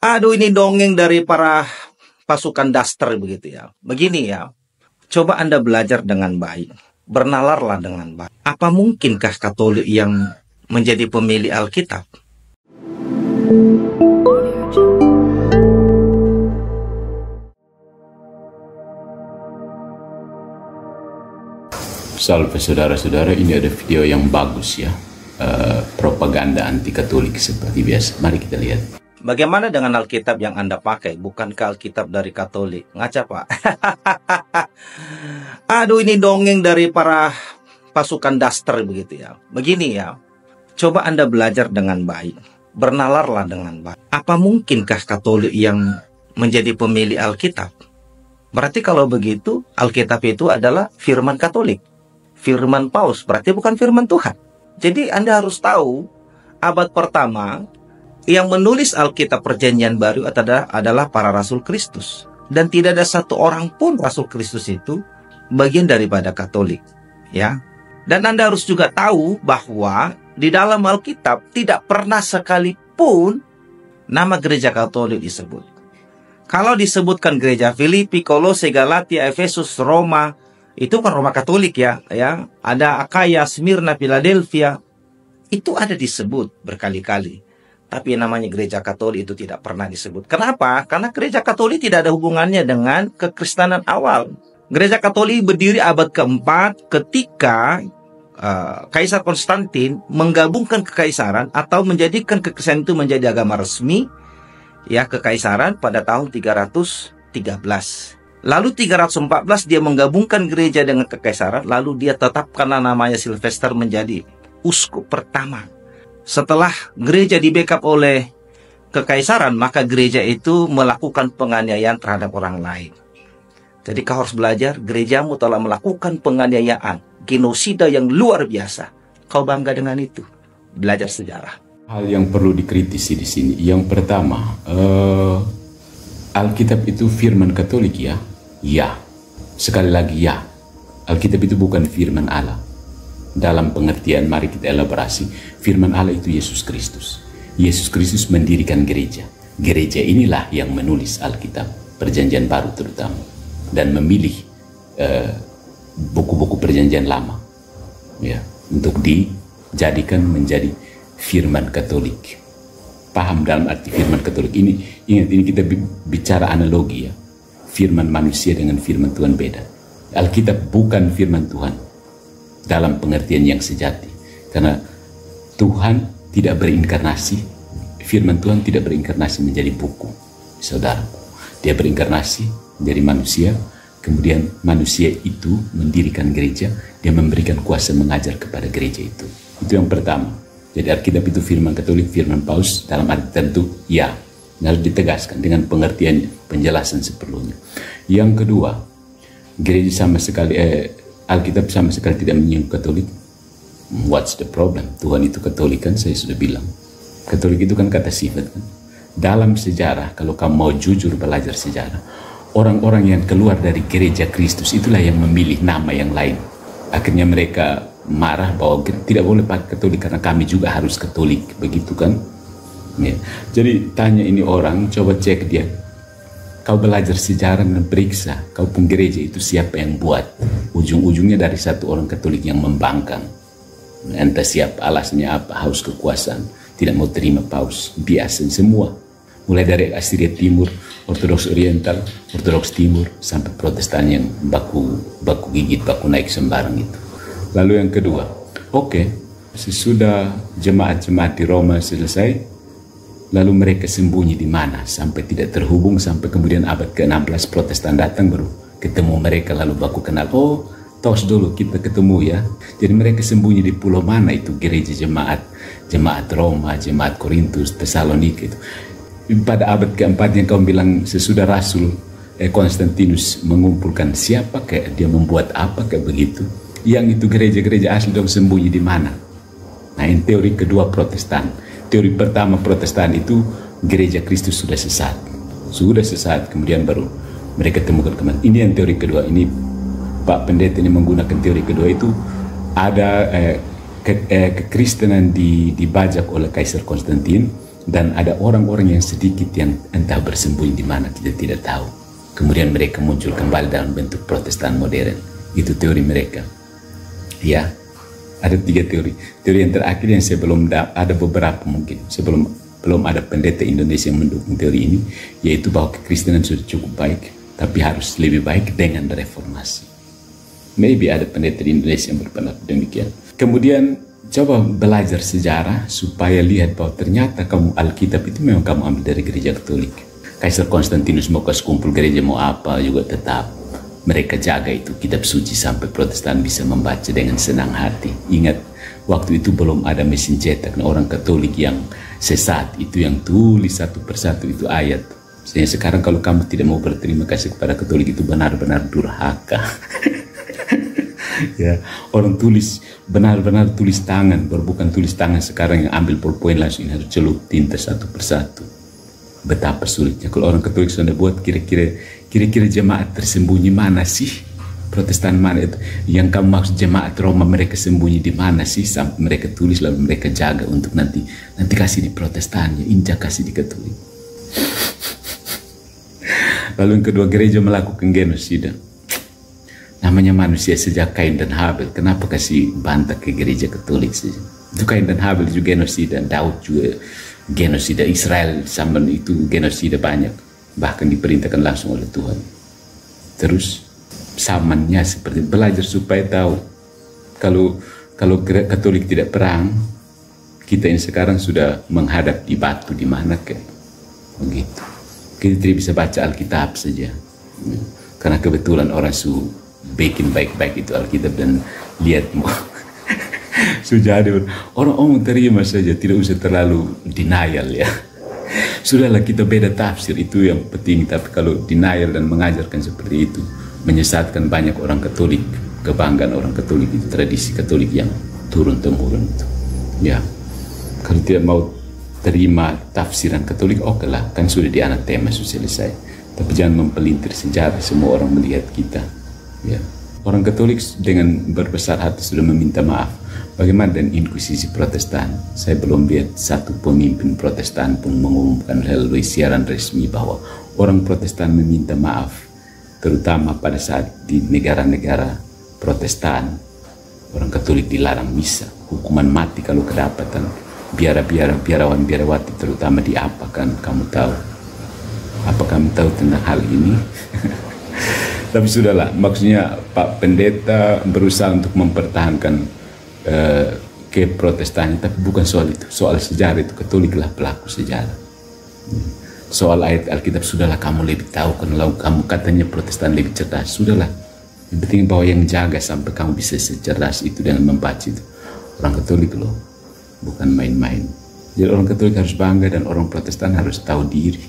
Aduh, ini dongeng dari para pasukan daster begitu ya. Begini ya, coba Anda belajar dengan baik. Bernalarlah dengan baik. Apa mungkinkah Katolik yang menjadi pemilih Alkitab? Salve saudara-saudara, ini ada video yang bagus ya, propaganda anti Katolik seperti biasa. Mari kita lihat. Bagaimana dengan Alkitab yang Anda pakai? Bukankah Alkitab dari Katolik? Ngaca, Pak. Aduh, ini dongeng dari para pasukan daster begitu ya. Begini ya, coba Anda belajar dengan baik. Bernalarlah dengan baik. Apa mungkinkah Katolik yang menjadi pemilih Alkitab? Berarti kalau begitu, Alkitab itu adalah firman Katolik. Firman Paus, berarti bukan firman Tuhan. Jadi Anda harus tahu, abad pertama yang menulis Alkitab Perjanjian Baru adalah para Rasul Kristus. Dan tidak ada satu orang pun Rasul Kristus itu bagian daripada Katolik. Ya. Dan Anda harus juga tahu bahwa di dalam Alkitab tidak pernah sekalipun nama gereja Katolik disebut. Kalau disebutkan gereja Filipi, Kolose, Galatia, Efesus, Roma, itu kan Roma Katolik ya. Ada Akaya, Smyrna, Philadelphia, itu ada disebut berkali-kali. Tapi namanya gereja Katolik itu tidak pernah disebut. Kenapa? Karena gereja Katolik tidak ada hubungannya dengan kekristenan awal. Gereja Katolik berdiri abad keempat ketika Kaisar Konstantin menggabungkan kekaisaran atau menjadikan kekristenan itu menjadi agama resmi ya, kekaisaran pada tahun 313. Lalu 314 dia menggabungkan gereja dengan kekaisaran, lalu dia tetapkanlah namanya Silvester menjadi uskup pertama. Setelah gereja di-backup oleh kekaisaran, maka gereja itu melakukan penganiayaan terhadap orang lain. Jadi kau harus belajar, gerejamu telah melakukan penganiayaan, genosida yang luar biasa. Kau bangga dengan itu. Belajar sejarah. Hal yang perlu dikritisi di sini, yang pertama, Alkitab itu firman Katolik ya? Ya. Sekali lagi ya. Alkitab itu bukan firman Allah. Dalam pengertian, mari kita elaborasi. Firman Allah itu Yesus Kristus. Yesus Kristus mendirikan gereja. Gereja inilah yang menulis Alkitab, Perjanjian Baru terutama, dan memilih buku-buku Perjanjian Lama ya, untuk dijadikan menjadi firman Katolik. Paham dalam arti firman Katolik ini? Ingat, ini kita bicara analogi ya. Firman manusia dengan firman Tuhan beda. Alkitab bukan firman Tuhan dalam pengertian yang sejati. Karena Tuhan tidak berinkarnasi. Firman Tuhan tidak berinkarnasi menjadi buku, saudaraku. Dia berinkarnasi dari manusia. Kemudian manusia itu mendirikan gereja. Dia memberikan kuasa mengajar kepada gereja itu. Itu yang pertama. Jadi Alkitab itu firman Katolik, firman Paus dalam arti tentu ya. Harus ditegaskan dengan pengertian penjelasan seperlunya. Yang kedua, gereja sama sekali Alkitab sama sekali tidak menyinggung Katolik. What's the problem? Tuhan itu Katolik kan, saya sudah bilang. Katolik itu kan kata sifat kan. Dalam sejarah, kalau kamu mau jujur belajar sejarah, orang-orang yang keluar dari gereja Kristus itulah yang memilih nama yang lain. Akhirnya mereka marah bahwa tidak boleh pakai Katolik karena kami juga harus Katolik, begitu kan? Ya. Jadi tanya ini orang, coba cek dia. Kau belajar sejarah dan periksa, kau pun gereja itu siapa yang buat? Ujung-ujungnya dari satu orang Katolik yang membangkang. Entah siapa, alasnya apa, haus kekuasaan, tidak mau terima Paus, biasa semua. Mulai dari Assyria Timur, Ortodoks Oriental, Ortodoks Timur, sampai Protestan yang baku gigit, baku naik sembarang itu. Lalu yang kedua, sesudah jemaat-jemaat di Roma selesai, lalu mereka sembunyi di mana sampai tidak terhubung, sampai kemudian abad ke-16 Protestan datang baru ketemu mereka, lalu baku kenal. Oh, tos dulu kita ketemu ya. Jadi mereka sembunyi di pulau mana itu gereja jemaat Roma, jemaat Korintus, Tesalonika itu. Pada abad ke-4 yang kau bilang sesudah Rasul Konstantinus mengumpulkan siapa kayak dia membuat apa kayak begitu. Yang itu gereja-gereja asli dong sembunyi di mana? Nah, ini teori kedua Protestan. Teori pertama Protestan itu gereja Kristus sudah sesat, kemudian baru mereka temukan kembali. Ini yang teori kedua. Ini Pak Pendeta ini menggunakan teori kedua itu. Ada kekristenan dibajak oleh Kaisar Konstantin, Dan ada orang-orang yang sedikit yang entah bersembunyi di mana kita tidak tahu. Kemudian mereka muncul kembali dalam bentuk Protestan modern. Itu teori mereka. Ya, ada 3 teori. Teori yang terakhir yang sebelum ada beberapa mungkin belum ada pendeta Indonesia yang mendukung teori ini, yaitu bahwa kekristenan sudah cukup baik, tapi harus lebih baik dengan reformasi. Maybe ada pendeta di Indonesia yang berpendapat demikian. Kemudian coba belajar sejarah supaya lihat bahwa ternyata kamu Alkitab itu memang kamu ambil dari gereja Katolik. Kaisar Konstantinus mau kasih kumpul gereja mau apa juga tetap mereka jaga itu kitab suci sampai Protestan bisa membaca dengan senang hati. Ingat, waktu itu belum ada mesin cetak. Nah, orang Katolik yang sesat itu yang tulis satu persatu itu ayat. Sehingga sekarang kalau kamu tidak mau berterima kasih kepada Katolik itu benar-benar durhaka. Ya, orang tulis benar-benar tulis tangan, bukan tulis tangan sekarang yang ambil ballpoint langsung harus celup tinta satu persatu. Betapa sulitnya kalau orang Katolik sudah buat kira-kira jemaat tersembunyi mana sih? Protestan mana itu? Yang kamu maksud jemaat Roma mereka sembunyi di mana sih? Sampai mereka tulis lalu mereka jaga untuk nanti kasih di Protestannya, injak kasih di Katolik. Lalu yang kedua, gereja melakukan genosida. Namanya manusia sejak Kain dan Habel, kenapa kasih bantah ke gereja Katolik saja? Itu Kain dan Habel juga genosida, Daud juga genosida, Israel sama itu genosida banyak, bahkan diperintahkan langsung oleh Tuhan. Terus zamannya seperti belajar supaya tahu kalau Katolik tidak perang, kita ini sekarang sudah menghadap di batu di mana kayak begitu. Kita tidak bisa baca Alkitab saja, karena kebetulan orang bikin baik-baik itu Alkitab dan lihat mau sudah ada orang terima saja, tidak usah terlalu denial ya. Sudahlah kita beda tafsir itu yang penting, tapi kalau denial dan mengajarkan seperti itu menyesatkan banyak orang Katolik. Kebanggaan orang Katolik itu tradisi Katolik yang turun-temurun itu. Ya, kalau tidak mau terima tafsiran Katolik, oke lah, kan sudah di anatema sudah selesai. Tapi jangan mempelintir sejarah, semua orang melihat kita. Ya, orang Katolik dengan berbesar hati sudah meminta maaf. Bagaimana dengan Inkuisisi Protestan? Saya belum lihat satu pemimpin Protestan pun mengumumkan melalui siaran resmi bahwa orang Protestan meminta maaf, terutama pada saat di negara-negara Protestan orang Katolik dilarang misa, hukuman mati kalau kedapatan, biarawan biarawati terutama diapakan. Kamu tahu? Apa kamu tahu tentang hal ini? Tapi sudahlah, maksudnya Pak Pendeta berusaha untuk mempertahankan ke Protestan, tapi bukan soal itu, soal sejarah itu Katoliklah pelaku sejarah. Soal ayat Alkitab, sudahlah kamu lebih tahu, kalau kamu katanya Protestan lebih cerdas, sudahlah. Yang penting bahwa yang jaga sampai kamu bisa secerdas itu dengan membaca itu orang Katolik loh, bukan main-main. Jadi orang Katolik harus bangga dan orang Protestan harus tahu diri.